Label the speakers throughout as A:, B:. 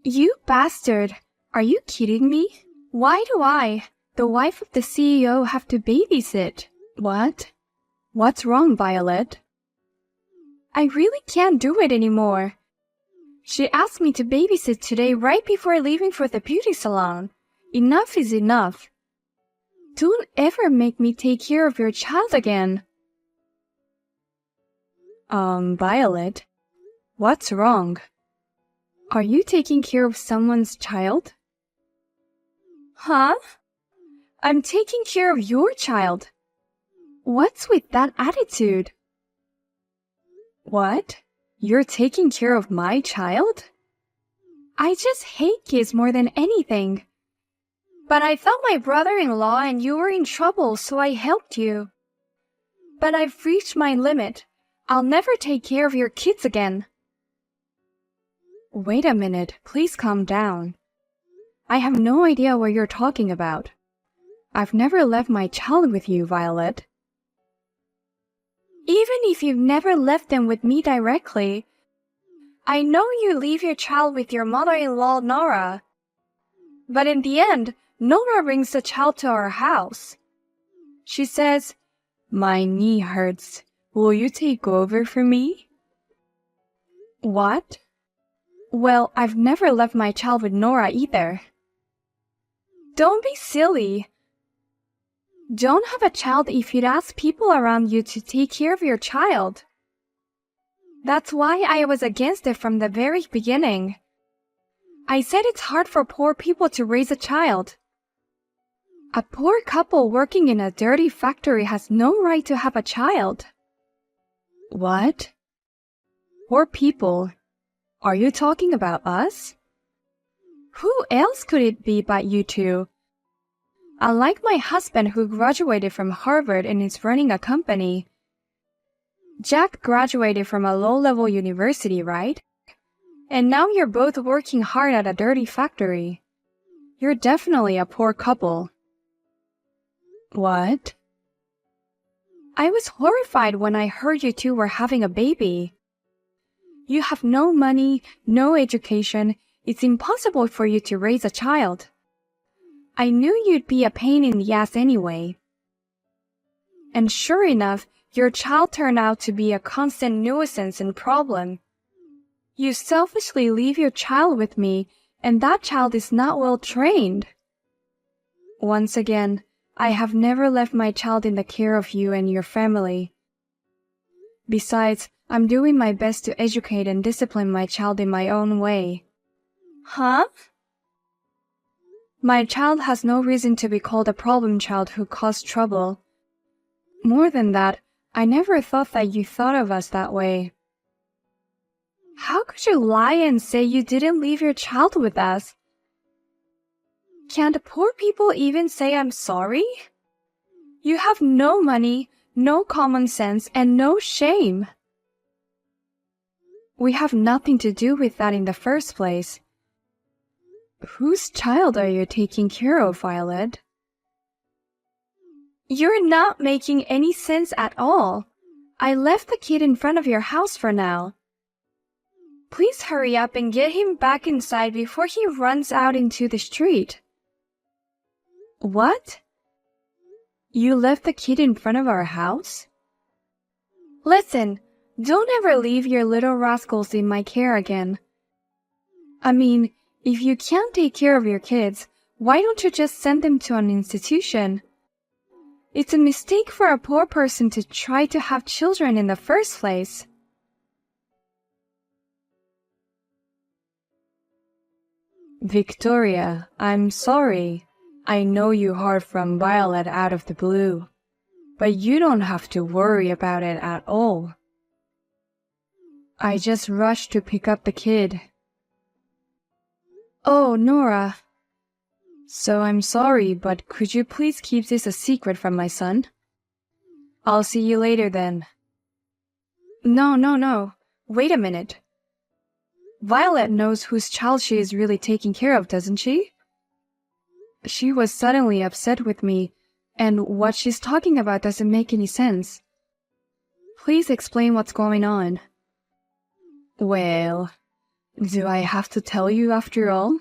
A: You bastard! Are you kidding me? Why do I, the wife of the CEO, have to babysit?
B: What? What's wrong, Violet?
A: I really can't do it anymore. She asked me to babysit today right before leaving for the beauty salon. Enough is enough. Don't ever make me take care of your child again.
B: Violet, what's wrong? Are you taking care of someone's child?
A: Huh? I'm taking care of your child. What's with that attitude?
B: What? You're taking care of my child?
A: I just hate kids more than anything. But I thought my brother-in-law and you were in trouble, so I helped you. But I've reached my limit. I'll never take care of your kids again.
B: Wait a minute, please calm down. I have no idea what you're talking about. I've never left my child with you, Violet.
A: Even if you've never left them with me directly, I know you leave your child with your mother-in-law, Nora. But in the end, Nora brings the child to our house. She says,
B: "My knee hurts. Will you take over for me?"
A: What? Well, I've never left my child with Nora either. Don't be silly. Don't have a child if you'd ask people around you to take care of your child. That's why I was against it from the very beginning. I said it's hard for poor people to raise a child. A poor couple working in a dirty factory has no right to have a child.
B: What? Poor people? Are you talking about us?
A: Who else could it be but you two? Unlike my husband who graduated from Harvard and is running a company. Jack graduated from a low-level university, right? And now you're both working hard at a dirty factory. You're definitely a poor couple.
B: What?
A: I was horrified when I heard you two were having a baby. You have no money, no education. It's impossible for you to raise a child. I knew you'd be a pain in the ass anyway. And sure enough, your child turned out to be a constant nuisance and problem. You selfishly leave your child with me, and that child is not well trained. Once again, I have never left my child in the care of you and your family. Besides, I'm doing my best to educate and discipline my child in my own way. Huh? My child has no reason to be called a problem child who caused trouble. More than that, I never thought that you thought of us that way. How could you lie and say you didn't leave your child with us? Can't poor people even say I'm sorry? You have no money, no common sense, and no shame. We have nothing to do with that in the first place.
B: Whose child are you taking care of, Violet?
A: You're not making any sense at all. I left the kid in front of your house for now. Please hurry up and get him back inside before he runs out into the street.
B: What? You left the kid in front of our house?
A: Listen, don't ever leave your little rascals in my care again. I mean, if you can't take care of your kids, why don't you just send them to an institution? It's a mistake for a poor person to try to have children in the first place.
B: Victoria, I'm sorry. I know you heard from Violet out of the blue, but you don't have to worry about it at all. I just rushed to pick up the kid.
A: Oh, Nora.
B: So I'm sorry, but could you please keep this a secret from my son? I'll see you later then.
A: No. Wait a minute. Violet knows whose child she is really taking care of, doesn't she? She was suddenly upset with me, and what she's talking about doesn't make any sense. Please explain what's going on.
B: Well, Do I have to tell you after all?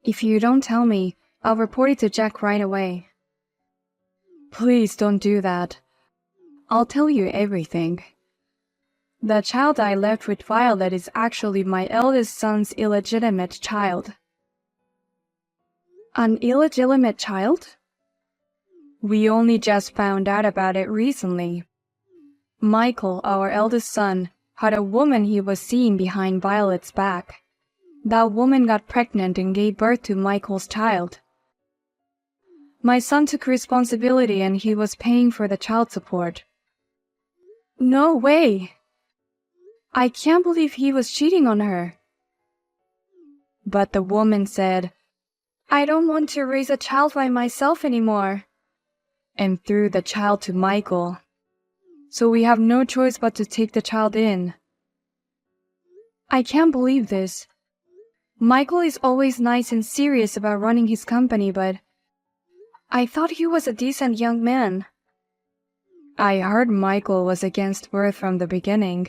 B: If you don't tell me, I'll report it to Jack right away. Please don't do that. I'll tell you everything. The child I left with Violet is actually my eldest son's illegitimate child. An illegitimate child? We only just found out about it recently. Michael, our eldest son, had a woman he was seeing behind Violet's back. That woman got pregnant and gave birth to Michael's child. My son took responsibility and he was paying for the child support. No way! I can't believe he was cheating on her. But the woman said, I don't want to raise a child by myself anymore, and threw the child to Michael. So we have no choice but to take the child in. I can't believe this. Michael is always nice and serious about running his company, but I thought he was a decent young man. I heard Michael was against birth from the beginning,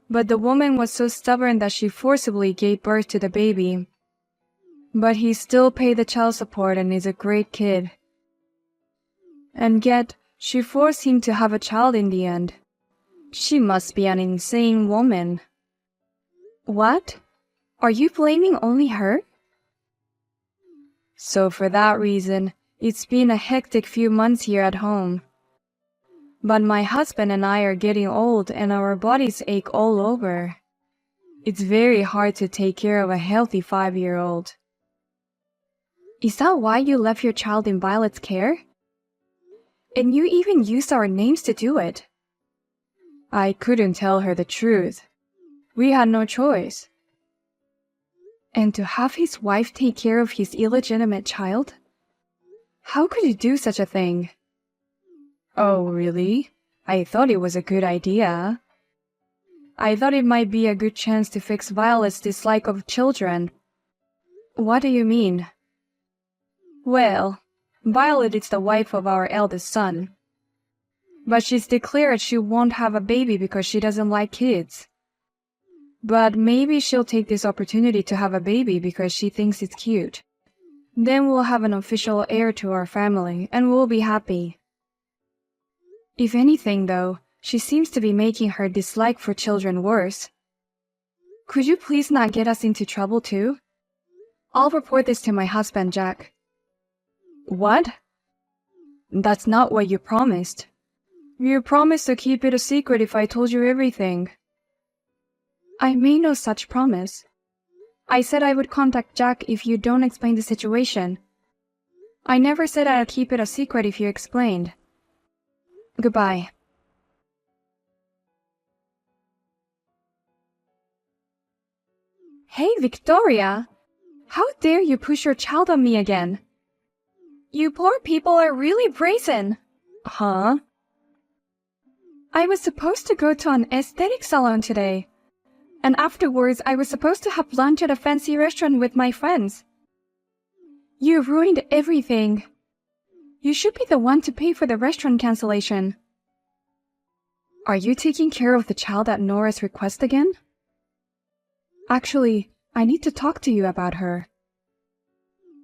B: but the woman was so stubborn that she forcibly gave birth to the baby. But he still paid the child support and is a great kid. And yet, she forced him to have a child in the end. She must be an insane woman. What? Are you blaming only her? So for that reason, it's been a hectic few months here at home. But my husband and I are getting old and our bodies ache all over. It's very hard to take care of a healthy 5-year-old. Is that why you left your child in Violet's care? And you even used our names to do it. I couldn't tell her the truth. We had no choice. And to have his wife take care of his illegitimate child? How could you do such a thing? Oh, really? I thought it was a good idea. I thought it might be a good chance to fix Violet's dislike of children. What do you mean? Well, Violet is the wife of our eldest son. But she's declared she won't have a baby because she doesn't like kids. But maybe she'll take this opportunity to have a baby because she thinks it's cute. Then we'll have an official heir to our family and we'll be happy. If anything, though, she seems to be making her dislike for children worse. Could you please not get us into trouble too? I'll report this to my husband, Jack. What? That's not what you promised. You promised to keep it a secret if I told you everything. I made no such promise. I said I would contact Jack if you don't explain the situation. I never said I'd keep it a secret if you explained. Goodbye. Hey, Victoria! How dare you push your child on me again? You poor people are really brazen. Huh? I was supposed to go to an aesthetic salon today. And afterwards, I was supposed to have lunch at a fancy restaurant with my friends. You ruined everything. You should be the one to pay for the restaurant cancellation. Are you taking care of the child at Nora's request again? Actually, I need to talk to you about her.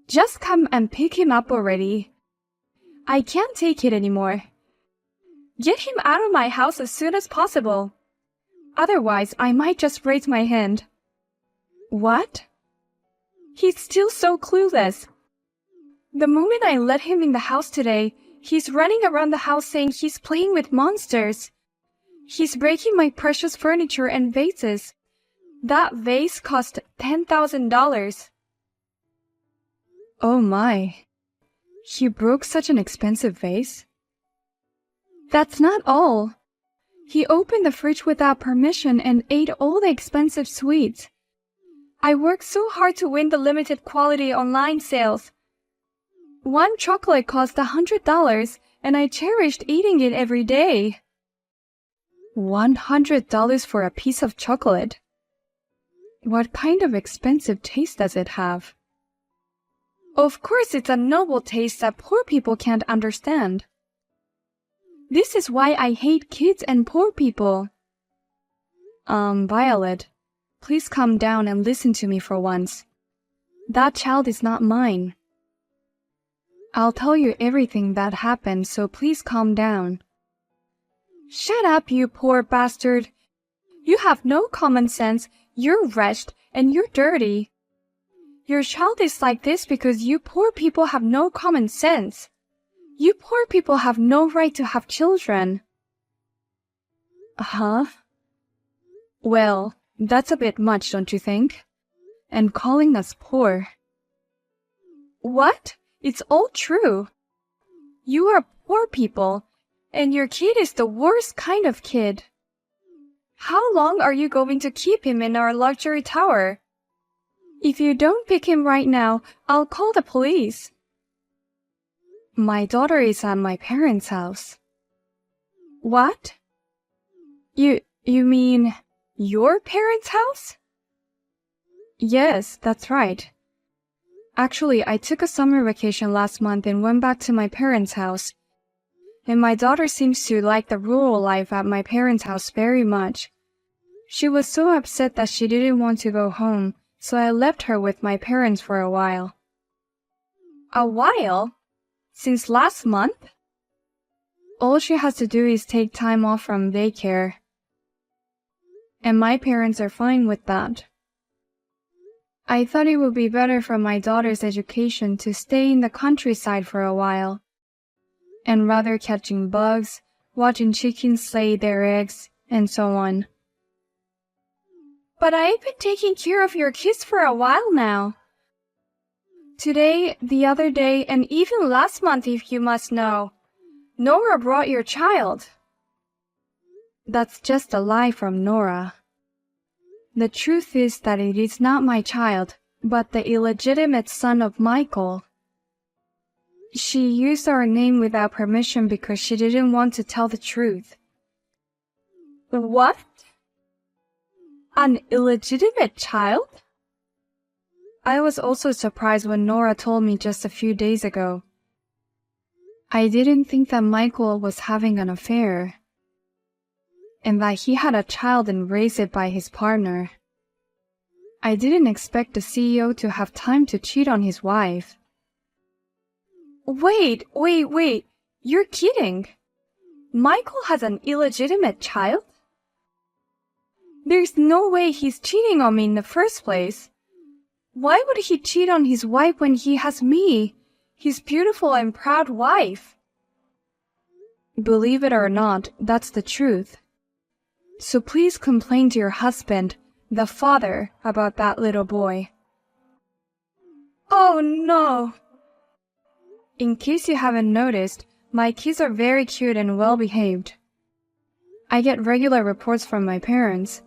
B: Just come and pick him up already. I can't take it anymore. Get him out of my house as soon as possible. Otherwise, I might just raise my hand. What? He's still so clueless. The moment I let him in the house today, he's running around the house saying he's playing with monsters. He's breaking my precious furniture and vases. That vase cost $10,000. Oh my. He broke such an expensive vase? That's not all. He opened the fridge without permission and ate all the expensive sweets. I worked so hard to win the limited quality online sales. One chocolate cost $100 and I cherished eating it every day. $100 for a piece of chocolate? What kind of expensive taste does it have? Of course it's a noble taste that poor people can't understand. This is why I hate kids and poor people. Violet,
A: Please calm down and listen to me for once. That child is not mine. I'll tell you everything that happened, so please calm down. Shut up, you poor bastard. You have no common sense, you're wretched, and you're dirty. Your child is like this because you poor people have no common sense. You poor people have no right to have children. Huh? Well, that's a bit much, don't you think? And calling us poor. What? It's all true. You are poor people, and your kid is the worst kind of kid. How long are you going to keep him in our luxury tower? If you don't pick him right now, I'll call the police. My daughter is at my parents' house. What? You mean your parents' house? Yes, that's right. Actually, I took a summer vacation last month and went back to my parents' house. And my daughter seems to like the rural life at my parents' house very much. She was so upset that she didn't want to go home, so I left her with my parents for a while. A while? Since last month? All she has to do is take time off from daycare. And my parents are fine with that. I thought it would be better for my daughter's education to stay in the countryside for a while, and rather catching bugs, watching chickens lay their eggs, and so on. But I've been taking care of your kids for a while now. Today, the other day, and even last month, if you must know, Nora brought your child. That's just a lie from Nora. The truth is that it is not my child, but the illegitimate son of Michael. She used our name without permission because she didn't want to tell the truth. What? An illegitimate child? I was also surprised when Nora told me just a few days ago. I didn't think that Michael was having an affair, and that he had a child and raised it by his partner. I didn't expect the CEO to have time to cheat on his wife. Wait, you're kidding. Michael has an illegitimate child? There's no way he's cheating on me in the first place. Why would he cheat on his wife when he has me, his beautiful and proud wife? Believe it or not, that's the truth. So please complain to your husband, the father, about that little boy. Oh no! In case you haven't noticed, my kids are very cute and well behaved. I get regular reports from my parents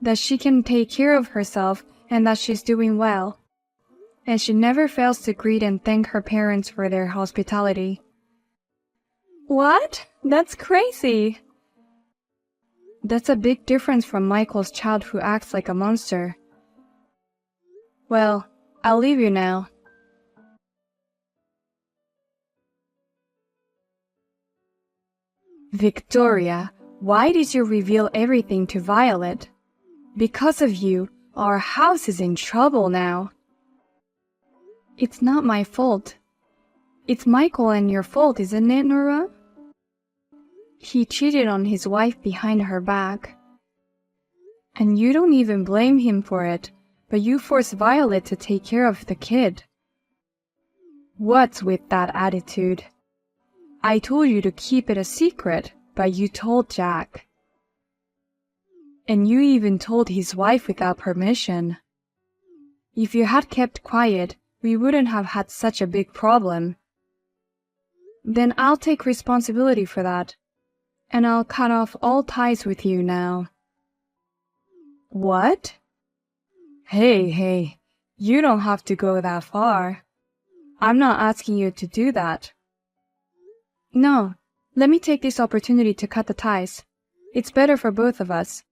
A: that she can take care of herself and that she's doing well. And she never fails to greet and thank her parents for their hospitality. What? That's crazy! That's a big difference from Michael's child who acts like a monster. Well, I'll leave you now. Victoria, why did you reveal everything to Violet? Because of you, our house is in trouble now. It's not my fault. It's Michael and your fault, isn't it, Nora? He cheated on his wife behind her back. And you don't even blame him for it, but you forced Violet to take care of the kid. What's with that attitude? I told you to keep it a secret, but you told Jack. And you even told his wife without permission. If you had kept quiet, we wouldn't have had such a big problem. Then I'll take responsibility for that, and I'll cut off all ties with you now. What? Hey, you don't have to go that far. I'm not asking you to do that. No, let me take this opportunity to cut the ties. It's better for both of us.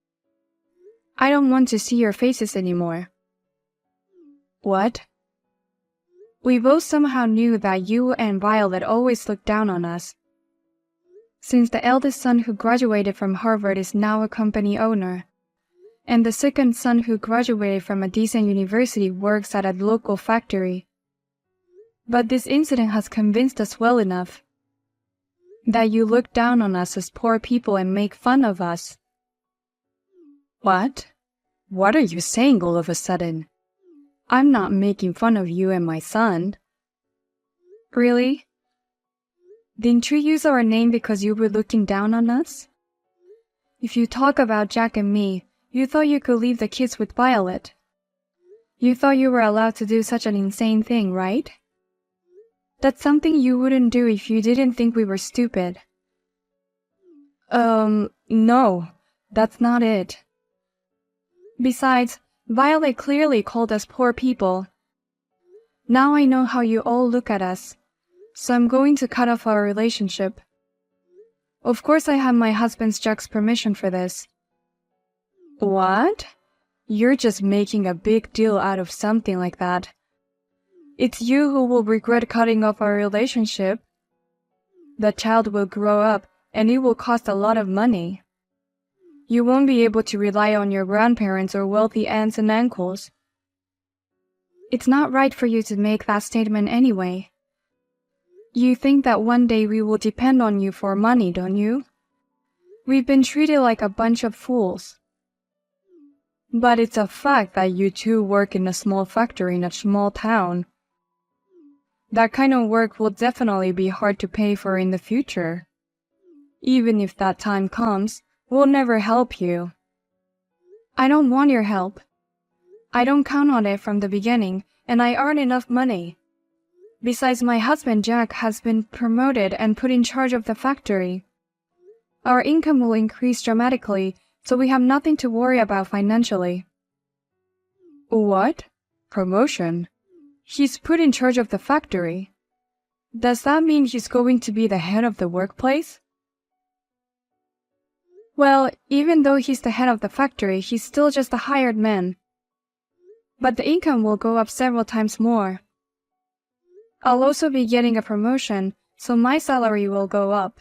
A: I don't want to see your faces anymore. What? We both somehow knew that you and Violet always looked down on us. Since the eldest son who graduated from Harvard is now a company owner, And the second son who graduated from a decent university works at a local factory. But this incident has convinced us well enough that you look down on us as poor people and make fun of us.
B: What? What are you saying all of a sudden? I'm not making fun of you and my son.
A: Really? Didn't you use our name because you were looking down on us? If you talk about Jack and me, you thought you could leave the kids with Violet. You thought you were allowed to do such an insane thing, right? That's something you wouldn't do if you didn't think we were stupid.
B: No, that's not it.
A: Besides, Violet clearly called us poor people. Now I know how you all look at us, so I'm going to cut off our relationship. Of course I have my husband's Jack's permission for this.
B: What? You're just making a big deal out of something like that.
A: It's you who will regret cutting off our relationship. The child will grow up, and it will cost a lot of money. You won't be able to rely on your grandparents or wealthy aunts and uncles. It's not right for you to make that statement anyway. You think that one day we will depend on you for money, don't you? We've been treated like a bunch of fools.
B: But it's a fact that you two work in a small factory in a small town.
A: That kind of work will definitely be hard to pay for in the future. Even if that time comes, we'll never help you. I don't want your help. I don't count on it from the beginning, and I earn enough money. Besides, my husband Jack has been promoted and put in charge of the factory. Our income will increase dramatically, so we have nothing to worry about financially.
B: What? Promotion?
A: He's put in charge of the factory. Does that mean he's going to be the head of the workplace? Well, even though he's the head of the factory, he's still just a hired man. But the income will go up several times more. I'll also be getting a promotion, so my salary will go up.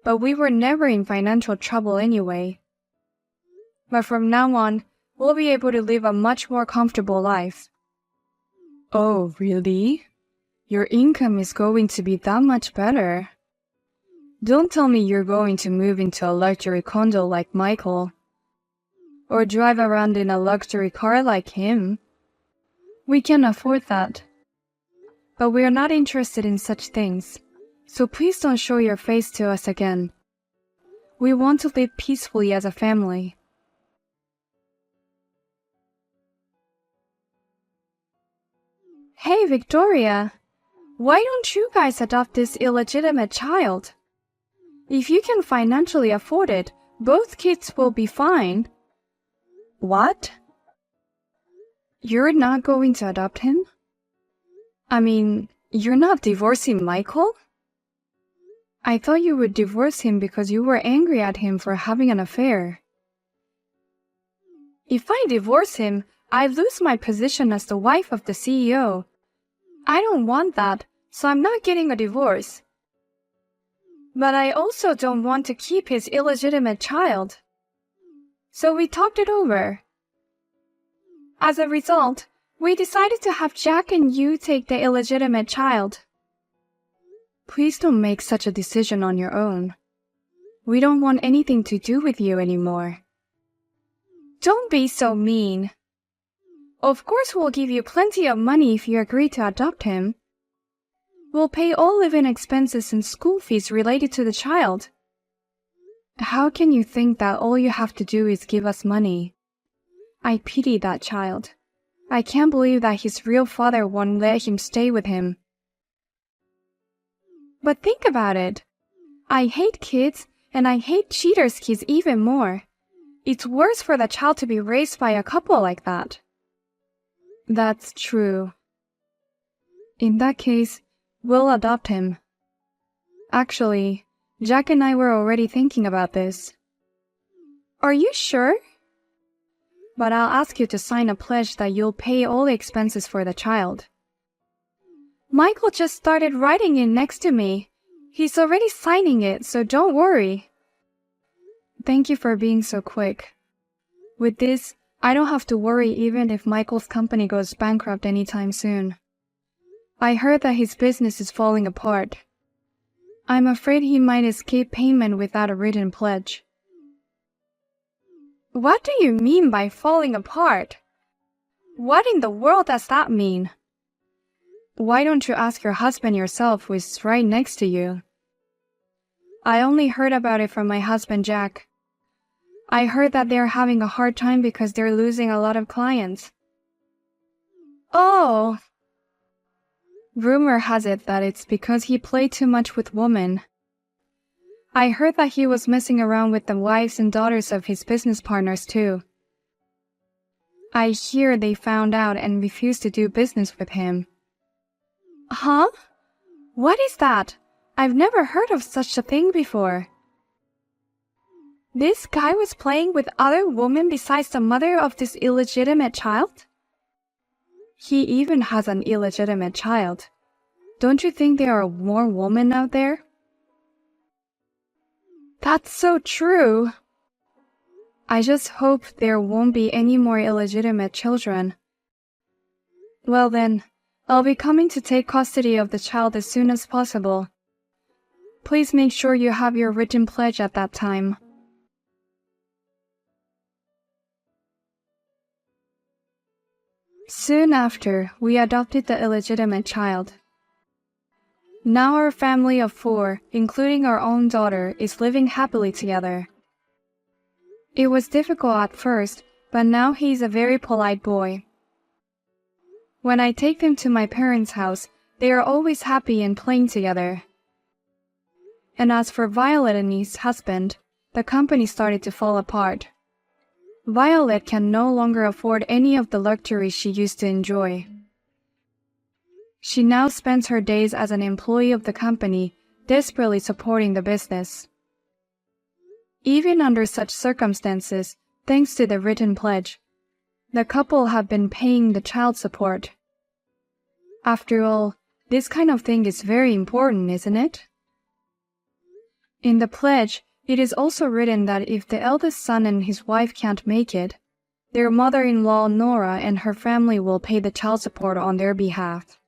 A: But we were never in financial trouble anyway. But from now on, we'll be able to live a much more comfortable life.
B: Oh, really? Your income is going to be that much better. Don't tell me you're going to move into a luxury condo like Michael. Or drive around in a luxury car like him.
A: We can afford that. But we are not interested in such things. So please don't show your face to us again. We want to live peacefully as a family. Hey, Victoria. Why don't you guys adopt this illegitimate child? If you can financially afford it, both kids will be fine.
B: What?
A: You're not going to adopt him?
B: I mean, you're not divorcing Michael?
A: I thought you would divorce him because you were angry at him for having an affair. If I divorce him, I lose my position as the wife of the CEO. I don't want that, so I'm not getting a divorce. But I also don't want to keep his illegitimate child. So we talked it over. As a result, we decided to have Jack and you take the illegitimate child.
B: Please don't make such a decision on your own. We don't want anything to do with you anymore.
A: Don't be so mean. Of course we'll give you plenty of money if you agree to adopt him. We'll pay all living expenses and school fees related to the child.
B: How can you think that all you have to do is give us money?
A: I pity that child. I can't believe that his real father won't let him stay with him. But think about it. I hate kids, and I hate cheaters' kids even more. It's worse for the child to be raised by a couple like that.
B: That's true. In that case, we'll adopt him. Actually, Jack and I were already thinking about this.
A: Are you sure? But I'll ask you to sign a pledge that you'll pay all the expenses for the child. Michael just started writing it next to me. He's already signing it, so don't worry.
B: Thank you for being so quick.
A: With this, I don't have to worry even if Michael's company goes bankrupt anytime soon. I heard that his business is falling apart. I'm afraid he might escape payment without a written pledge. What do you mean by falling apart? What in the world does that mean? Why don't you ask your husband yourself, who is right next to you? I only heard about it from my husband Jack. I heard that they're having a hard time because they're losing a lot of clients. Oh! Rumor has it that it's because he played too much with women. I heard that he was messing around with the wives and daughters of his business partners too. I hear they found out and refused to do business with him. Huh? What is that? I've never heard of such a thing before. This guy was playing with other women besides the mother of this illegitimate child? He even has an illegitimate child. Don't you think there are more women out there? That's so true. I just hope there won't be any more illegitimate children. Well then, I'll be coming to take custody of the child as soon as possible. Please make sure you have your written pledge at that time. Soon after, we adopted the illegitimate child. Now our family of 4, including our own daughter, is living happily together. It was difficult at first, but now he's a very polite boy. When I take them to my parents' house, they are always happy and playing together. And as for Violet and his husband, the company started to fall apart. Violet can no longer afford any of the luxuries she used to enjoy. She now spends her days as an employee of the company, desperately supporting the business. Even under such circumstances, thanks to the written pledge, the couple have been paying the child support. After all, this kind of thing is very important, isn't it? In the pledge, it is also written that if the eldest son and his wife can't make it, their mother-in-law Nora and her family will pay the child support on their behalf.